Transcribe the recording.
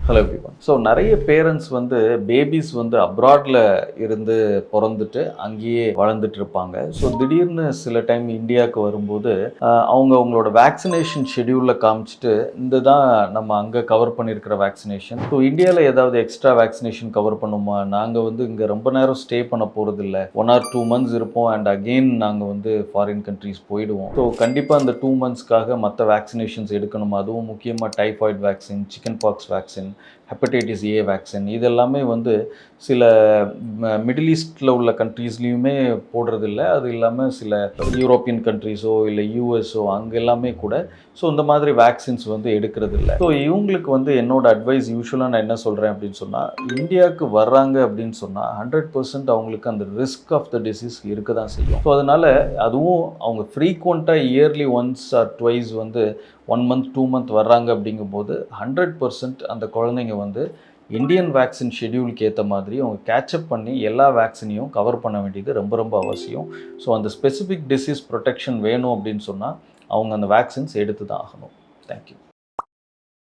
Hello everyone. So நிறைய parents வந்து babies வந்து அப்ராடில் இருந்து பிறந்துட்டு அங்கேயே வளர்ந்துட்டு இருப்பாங்க. ஸோ திடீர்னு சில டைம் இந்தியாவுக்கு வரும்போது அவங்க அவங்களோட வேக்சினேஷன் ஷெடியூலில் காமிச்சிட்டு இந்த தான் நம்ம அங்கே கவர் பண்ணியிருக்கிற வேக்சினேஷன். ஸோ இந்தியாவில் ஏதாவது எக்ஸ்ட்ரா வேக்சினேஷன் கவர் பண்ணுமா, நாங்கள் வந்து இங்கே ரொம்ப நேரம் ஸ்டே பண்ண போகிறதில்ல, 1 or 2 months இருப்போம் அண்ட் அகெயின் நாங்கள் வந்து ஃபாரின் கண்ட்ரீஸ் போயிடுவோம். ஸோ கண்டிப்பாக அந்த 2 monthsக்காக மற்ற வேக்சினேஷன்ஸ் எடுக்கணுமா, அதுவும் முக்கியமாக typhoid vaccine, chicken box vaccine, hepatitis ஏ வேக்சின், இதெல்லாமே வந்து சில மிடில் ஈஸ்டில் உள்ள கண்ட்ரீஸ்லேயுமே போடுறதில்ல. அது இல்லாமல் சில யூரோப்பியன் கண்ட்ரீஸோ இல்லை யூஎஸ்ஓ அங்கே எல்லாமே கூட ஸோ இந்த மாதிரி வேக்சின்ஸ் வந்து எடுக்கிறதில்ல. ஸோ இவங்களுக்கு வந்து என்னோட அட்வைஸ் யூஸ்வலாக நான் என்ன சொல்கிறேன் அப்படின்னு சொன்னால், இந்தியாவுக்கு வர்றாங்க அப்படின்னு சொன்னால் 100% அவங்களுக்கு அந்த ரிஸ்க் ஆஃப் த டிசீஸ் இருக்க தான் செய்யும். ஸோ அதனால் அதுவும் அவங்க ஃப்ரீக்வெண்ட்டாக இயர்லி ஒன்ஸ் ஆர் ட்வைஸ் வந்து 1 month 2 month வர்றாங்க அப்படிங்கும்போது 100% அந்த குழந்தைங்க வந்து இந்தியன் வேக்சின் ஷெடியூலுக்கு ஏற்ற மாதிரி அவங்க கேட்சப் பண்ணி எல்லா வேக்சினையும் கவர் பண்ண வேண்டியது ரொம்ப ரொம்ப அவசியம். ஸோ அந்த ஸ்பெசிஃபிக் டிசீஸ் ப்ரொடெக்ஷன் வேணும் அப்படின்னு சொன்னால் அவங்க அந்த வேக்சின்ஸ் எடுத்து தான் ஆகணும். தேங்க்யூ.